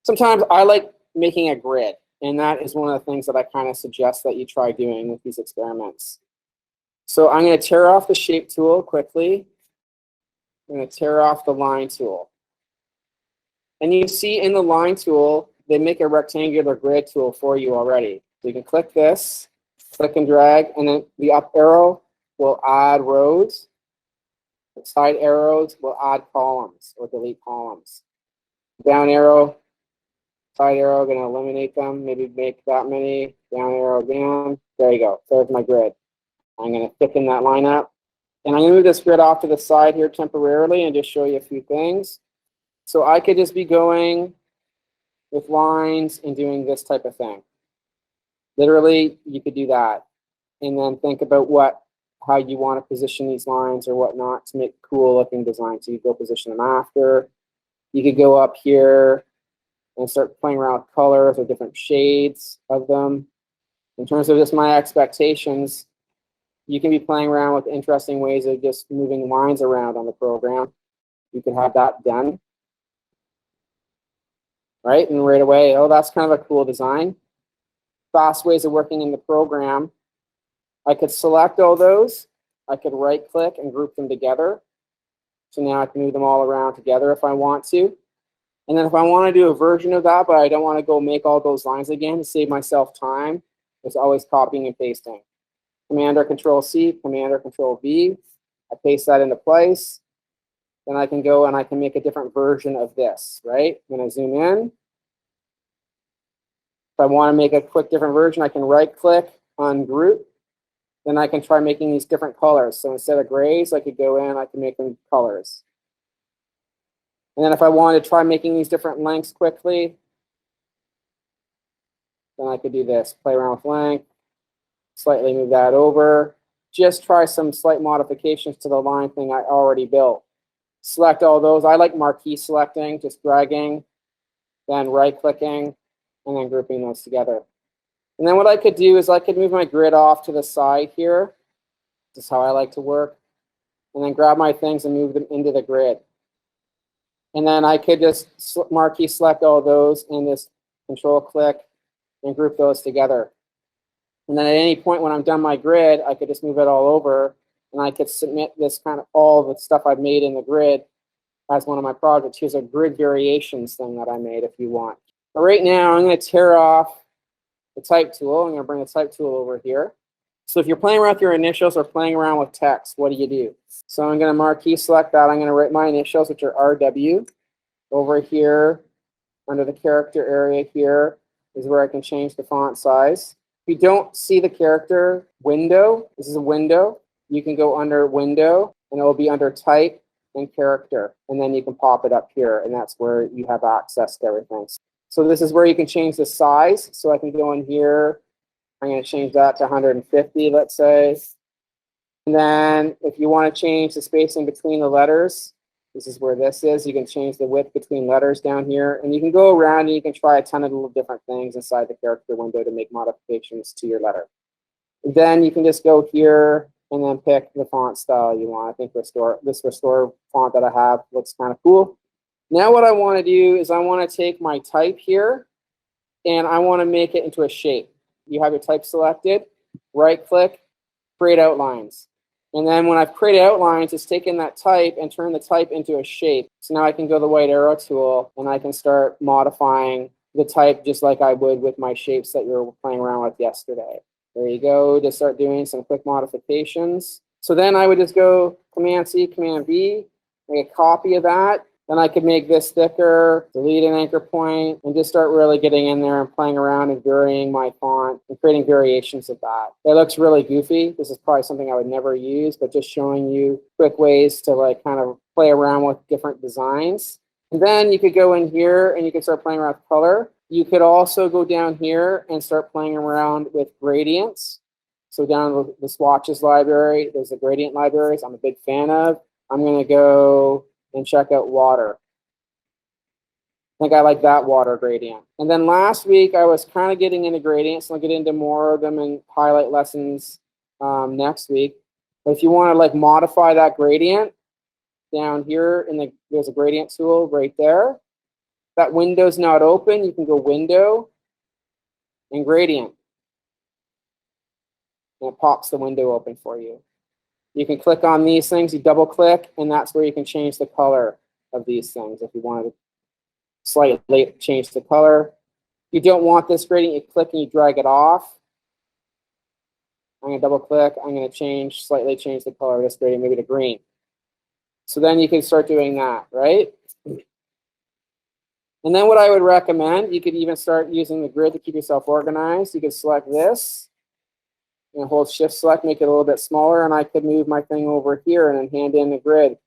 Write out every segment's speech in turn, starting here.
Sometimes I like making a grid, and that is one of the things that I kind of suggest that you try doing with these experiments. So I'm going to tear off the shape tool quickly. I'm going to tear off the line tool. And you see in the line tool, they make a rectangular grid tool for you already. So you can click this, click and drag, and then the up arrow will add rows. The side arrows will add columns or delete columns. Down arrow, side arrow, going to eliminate them, maybe make that many. Down arrow down. There you go. There's my grid. I'm going to thicken that line up. And I'm going to move this grid off to the side here temporarily and just show you a few things. So I could just be going with lines and doing this type of thing. Literally, you could do that. And then think about how you want to position these lines or whatnot to make cool looking designs. So you go position them after. You could go up here and start playing around with colors or different shades of them. In terms of just my expectations, you can be playing around with interesting ways of just moving lines around on the program. You can have that done. Right? And right away, oh, that's kind of a cool design. Fast ways of working in the program. I could select all those. I could right-click and group them together. So now I can move them all around together if I want to. And then if I want to do a version of that, but I don't want to go make all those lines again to save myself time, it's always copying and pasting. Command or Control C, Command or Control V. I paste that into place. Then I can go and I can make a different version of this, right? I'm going to zoom in. If I want to make a quick different version, I can right-click, ungroup. Then I can try making these different colors. So instead of grays, I could go in, I can make them colors. And then if I wanted to try making these different lengths quickly, then I could do this, play around with length, slightly move that over. Just try some slight modifications to the line thing I already built. Select all those. I like marquee selecting, just dragging, then right-clicking, and then grouping those together. And then what I could do is I could move my grid off to the side here. This is how I like to work. And then grab my things and move them into the grid. And then I could just marquee select all those and just control click and group those together. And then at any point when I'm done my grid, I could just move it all over and I could submit this kind of all the stuff I've made in the grid as one of my projects. Here's a grid variations thing that I made if you want. But right now I'm going to tear off the type tool. I'm going to bring the type tool over here. So if you're playing around with your initials or playing around with text, what do? So I'm going to marquee select that. I'm going to write my initials, which are RW. Over here, under the character area here, is where I can change the font size. If you don't see the character window, this is a window. You can go under window, and it will be under type and character. And then you can pop it up here, and that's where you have access to everything. So this is where you can change the size. So I can go in here. I'm going to change that to 150, let's say. And then if you want to change the spacing between the letters, this is where this is. You can change the width between letters down here. And you can go around and you can try a ton of little different things inside the character window to make modifications to your letter. And then you can just go here and then pick the font style you want. I think this restore font that I have looks kind of cool. Now what I want to do is I want to take my type here and I want to make it into a shape. You have your type selected, right-click, create outlines. And then when I've created outlines, it's taken that type and turned the type into a shape. So now I can go to the white arrow tool and I can start modifying the type just like I would with my shapes that you were playing around with yesterday. There you go, to start doing some quick modifications. So then I would just go Command-C, Command-V, make a copy of that. Then I could make this thicker, delete an anchor point, and just start really getting in there and playing around and varying my font and creating variations of that. It looks really goofy. This is probably something I would never use, but just showing you quick ways to like kind of play around with different designs. And then you could go in here and you can start playing around with color. You could also go down here and start playing around with gradients. So down the swatches library, there's the gradient libraries I'm a big fan of. I'm going to go and check out water. I think I like that water gradient. And then last week I was kind of getting into gradients, and I'll get into more of them in highlight lessons next week. But if you want to like modify that gradient, down here there's a gradient tool right there. that window's not open, you can go Window and Gradient. And it pops the window open for you. You can click on these things, you double click, and that's where you can change the color of these things if you wanted to slightly change the color. If you don't want this gradient, you click and you drag it off. I'm going to double click. I'm going to slightly change the color of this gradient, maybe to green. So then you can start doing that, right? And then what I would recommend, you could even start using the grid to keep yourself organized. You could select this and hold Shift Select, make it a little bit smaller, and I could move my thing over here and then hand in the grid.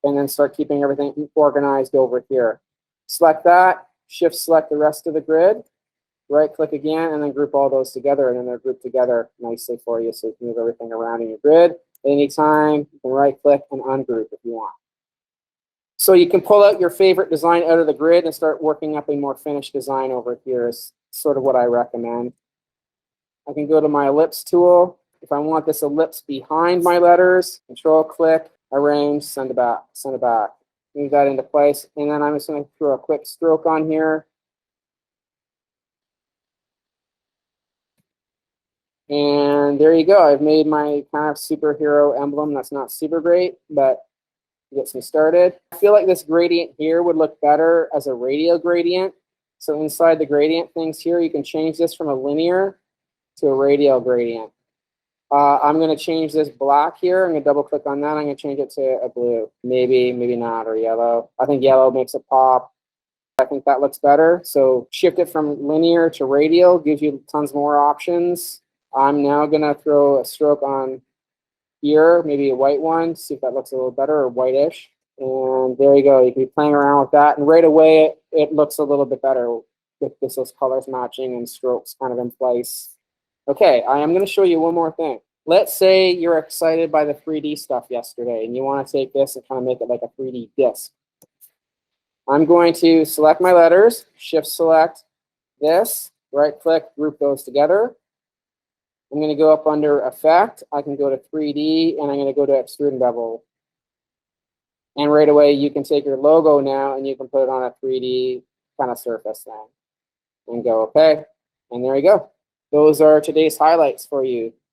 And then start keeping everything organized over here. Select that, Shift Select the rest of the grid, right click again, and then group all those together, and then they're grouped together nicely for you so you can move everything around in your grid. At any time, you can right click and ungroup if you want. So you can pull out your favorite design out of the grid and start working up a more finished design over here is sort of what I recommend. I can go to my ellipse tool. If I want this ellipse behind my letters, Control click, arrange, send it back, Move that into place, and then I'm just going to throw a quick stroke on here. And there you go. I've made my kind of superhero emblem. That's not super great, but it gets me started. I feel like this gradient here would look better as a radial gradient. So inside the gradient things here, you can change this from a linear to a radial gradient. I'm going to change this black here. I'm going to double click on that. I'm going to change it to a blue. Maybe, maybe not, or yellow. I think yellow makes it pop. I think that looks better. So shift it from linear to radial, gives you tons more options. I'm now going to throw a stroke on here, maybe a white one, see if that looks a little better, or whitish. And there you go. You can be playing around with that. And right away, it looks a little bit better with those colors matching and strokes kind of in place. Okay, I am going to show you one more thing. Let's say you're excited by the 3D stuff yesterday, and you want to take this and kind of make it like a 3D disc. I'm going to select my letters, Shift Select this, right click, group those together. I'm going to go up under Effect. I can go to 3D, and I'm going to go to Extrude and Bevel. And right away, you can take your logo now, and you can put it on a 3D kind of surface thing. And go OK. And there you go. Those are today's highlights for you.